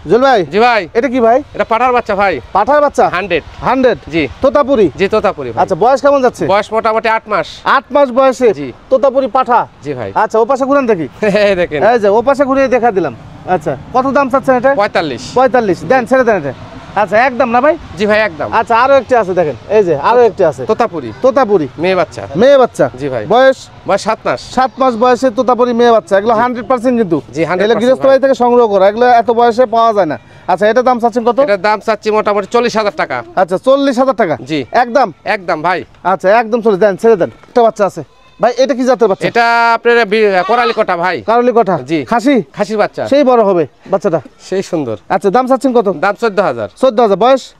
জুয়েল ভাই। জি ভাই। এটা কি ভাই? এটা পাঠার বাচ্চা ভাই। পাঠার বাচ্চা 100 জি তোতাপুরি। জি তোতাপুরি ভাই। আচ্ছা বয়স কেমন যাচ্ছে? বয়স মোটামুটি 8 মাস। 8 মাস বয়সে জি তোতাপুরি পাঠা। জি ভাই। আচ্ছা ও পাশে ঘুরান দেখি। এই দেখেন, এই যে ও পাশে ঘুরিয়ে দেখা দিলাম। আচ্ছা কত দাম চাচ্ছেন এটা? 45 দেন, ছেড়ে দেন এটা। আচ্ছা একদম না ভাই? জি ভাই একদম। আচ্ছা আরো একটা আছে দেখেন, এই যে আরো একটা আছে তোতাপুরি মেয়ে বাচ্চা। জি ভাই। বয়স 7 মাস বয়সে তোতাপুরি মেয়ে বাচ্চা। এগুলো 100% কিন্তু জি 100% এগুলো গৃহস্থ বাড়ি থেকে সংগ্রহ করা, এগুলো এত বয়সে পাওয়া যায় না। আচ্ছা এটা দাম চাচ্ছেন কত? এটার দাম চাচ্ছি মোটামুটি 40,000 টাকা। আচ্ছা 40,000 টাকা জি একদম ভাই। আচ্ছা একদম 40 দেন, ছেড়ে দেন। একটা বাচ্চা আছে ভাই, এটা কি জাতের বাচ্চা? এটা আপনার কোরালি কোটা ভাই। কারলি কোটা জি খাসির বাচ্চা। সেই বড় হবে বাচ্চাটা, সেই সুন্দর। আচ্ছা দাম চাচ্ছেন কত? দাম 14,000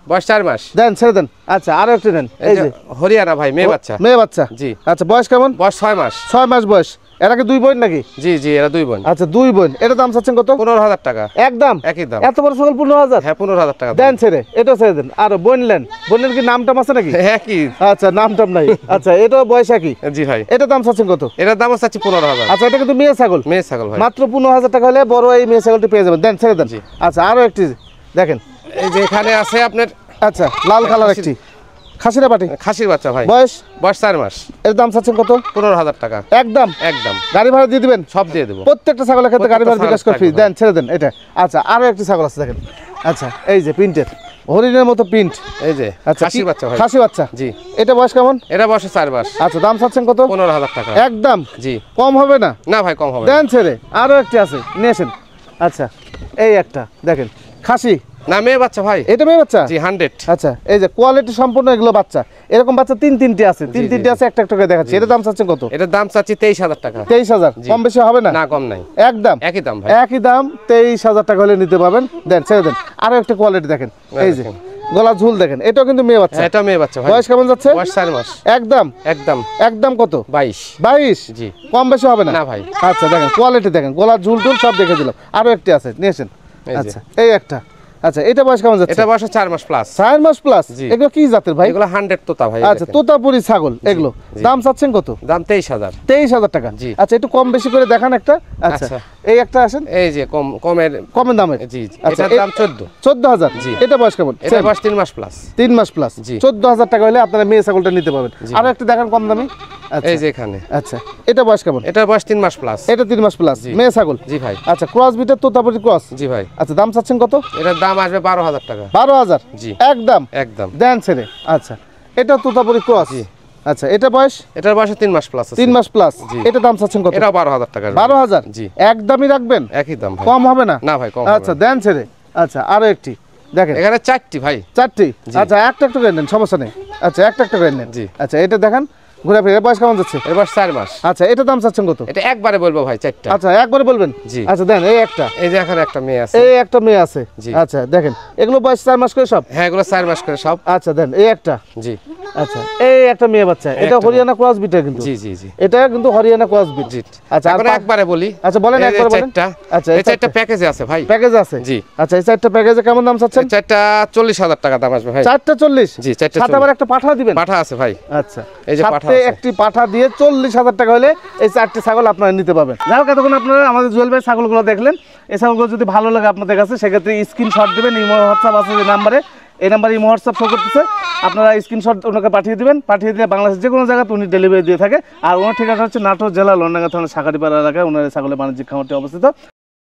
বয়স 4 মাস। দেন, ছেড়ে দেন। আচ্ছা আরো একটা দেন, এই যে হরিয়ানা ভাই মেয়ে বাচ্চা। জি আচ্ছা বয়স কেমন? বয়স 6 মাস বয়স। এরা কি দুই বোন নাকি? জি এরা দুই বোন। আচ্ছা দুই বোন। এটা দাম চাচ্ছেন কত? 15,000 টাকা। একদম একই দাম। এত বড় ছাগল 15,000? হ্যাঁ 15,000 টাকা দেন, ছেড়ে এটা ছেড়ে দেন। আর বোনের কি নামটাম আছে নাকি? একই। আচ্ছা নামটাম নাই। আচ্ছা এটা বয়স একই। জি ভাই। এটা দাম চাচ্ছেন কত? এটার দাম চাচ্ছি 15,000। আচ্ছা এটা কিন্তু মেয়ে ছাগল ভাই। মাত্র 15,000 টাকা হলে বড় এই মেয়ে ছাগলটি পেয়ে যাবেন। দেন, ছেড়ে দেন। আচ্ছা আরো একটি দেখেন, এই যে এখানে আছে আপনার। আচ্ছা লাল কালার একটি খাসির বাচ্চা ভাই। বয়স 4 মাস। এর দাম চাচ্ছেন কত? 15,000 টাকা। একদম গাড়ি ভাড়া দিয়ে দিবেন? সব দিয়ে দেবো। প্রত্যেকটা ছাগলের ক্ষেত্রে গাড়ি ভাড়া বিকাশ করে ফ্রি। দেন, ছেড়ে দেন এটা। আচ্ছা আরো একটি ছাগল আছে দেখেন। আচ্ছা এই যে প্রিন্টের হরিণের মতো প্রিন্ট, এই যে খাসির বাচ্চা ভাই। খাসি বাচ্চা জি। এটা বয়স কেমন? এটা বয়স 4 মাস। আচ্ছা দাম চাচ্ছেন কত? 15,000 টাকা। একদম জি কম হবে না? না ভাই কম হবে। দেন, ছেড়ে। আরো একটি আছে, নিয়ে আসেন। আচ্ছা এই একটা দেখেন, খাসি না মেয়ে বাচ্চা ভাই। এটা মেয়ে বাচ্চা? জি 100। আচ্ছা এই যে কোয়ালিটি সম্পূর্ণ এগুলো বাচ্চা, এরকম বাচ্চা তিনটি আছে, তিনটি আছে, একটা করে দেখাচ্ছি। এটা দাম চাচ্ছেন কত? এটার দাম চাচ্ছি 23,000 টাকা। 23,000 কম বেশি হবে না? না কম নাই, একদম একই দাম ভাই। একই দাম 23,000 টাকা হলে নিতে পারবেন। দেন, ছেড়ে দেন। আরো একটা কোয়ালিটি দেখেন, এই যে গলা ঝুল দেখেন, এটাও কিন্তু মেয়ে বাচ্চা। এটা মেয়ে বাচ্চা ভাই। বয়স কেমন যাচ্ছে? বয়স 4 মাস। একদম কত? 22 জি কম বেশি হবে না? না ভাই। আচ্ছা দেখেন কোয়ালিটি দেখেন, গলা ঝুল সব দেখে দিলাম। আরো একটি আছে, নিয়ে আসেন। আচ্ছা এই একটা। আচ্ছা এটা বয়স কেমন যাচ্ছে? এটা বয়স 4 মাস প্লাস। 4 মাস প্লাস। এগুলো কি জাতের ভাই? এগুলো 100 তোতা ভাই। আচ্ছা তোতাপুরি ছাগল এগুলো। দাম চাচ্ছেন কত? দাম 23,000। 23,000 টাকা। আচ্ছা একটু কম বেশি করে দেখান একটা। আচ্ছা এই একটা আসেন, এই যে কমের দামের। জি আচ্ছা এটার দাম 14,000। জি এটা বয়স কেমন? এটা বয়স 3 মাস প্লাস। 3 মাস প্লাস। 14,000 টাকা হলে আপনারা মেয়ে ছাগলটা নিতে পারবেন। আরো একটা দেখান কম দামি। এই যে এখানে। আচ্ছা এটা বয়স কেমন? এটা বয়স 3 মাস প্লাস। এটা 3 মাস প্লাস মেয়ে ছাগল। জি ভাই। আচ্ছা ক্রস বিটের তোতাপুরি ক্রস। জি ভাই। আচ্ছা দাম চাচ্ছেন কত? এটার দাম আসবে 12,000 টাকা। 12,000? জি একদম দেন, ছেড়ে। আচ্ছা এটা তোতাপুরি ক্রস। জি আচ্ছা এটা বয়স? এটার বয়স 3 মাস প্লাস আছে। 3 মাস প্লাস। এটা দাম চাচ্ছেন কত? এটা 12,000 টাকা। 12,000? জি একদমই রাখবেন? একই দাম ভাই। কম হবে না? না ভাই কম হবে না। আচ্ছা দেন, ছেড়ে। আচ্ছা আরো একটি দেখেন, এখানে 4টি ভাই। 4টি? আচ্ছা একটা করে নেন, সমস্যা নেই। আচ্ছা একটা করে নেন। জি আচ্ছা এটা দেখেন ঘুরে ফিরে। বয়স কেমন যাচ্ছে? এর বয়স 4 মাস। আচ্ছা এটা দাম চাচ্ছেন কত? এটা একবারে বলবো ভাই 4টা। আচ্ছা একবারে বলবেন? জি আচ্ছা দেন। এই একটা, এই যে এখানে একটা মেয়ে আছে। এই একটা মেয়ে আছে। আচ্ছা দেখেন এগুলো বয়স 4 মাস করে সব? হ্যাঁ এগুলো 4 মাস করে সব। আচ্ছা দেন এই একটা। জি আচ্ছা এই একটা মেয়ে বাচ্চা, এটা হরিয়ানা ক্রস বিট কিন্তু। জি এটা কিন্তু হরিয়ানা ক্রস বিট। আচ্ছা এখন একবারে বলি। আচ্ছা বলেন একবারে বলেন। আচ্ছা এই 4টা প্যাকেজে আছে ভাই। প্যাকেজ আছে? জি আচ্ছা এই 4টা প্যাকেজে কেমন দাম চাচ্ছেন? 4টা 40,000 টাকা দাম আসবে ভাই। 4টা 40? জি 4টা 40। সাথে আবার একটা পাঠা দিবেন? পাঠা আছে ভাই। আচ্ছা এই যে পাঠা সাথে আছে। একটি পাঠা দিয়ে 40,000 টাকা হলে এই 4টি ছাগল আপনারা নিতে পারবেন। যাই হোক এতক্ষণ আপনারা আমাদের জুয়েল ভাই ছাগলগুলো দেখলেন। এই ছাগলগুলো যদি ভালো লাগে আপনাদের কাছে সেক্ষেত্রে স্ক্রিনশট দিবেন। ইমো হোয়াটসঅ্যাপ আছে যে নাম্বারে, এই নাম্বারে ইমো হোয়াটসঅ্যাপ শো করতেছে। আপনারা স্ক্রিনশট ওনাকে পাঠিয়ে দিবেন। পাঠিয়ে দিলে বাংলাদেশের যে কোনো জায়গাতে উনি ডেলিভারি দিয়ে থাকে। আর ওনার ঠিকানা হচ্ছে নাটোর জেলা লন্ডাঙ্গা থানা শাখারিপাড়া এলাকায় ওনার ছাগলের বাণিজ্যিক খামারটি অবস্থিত।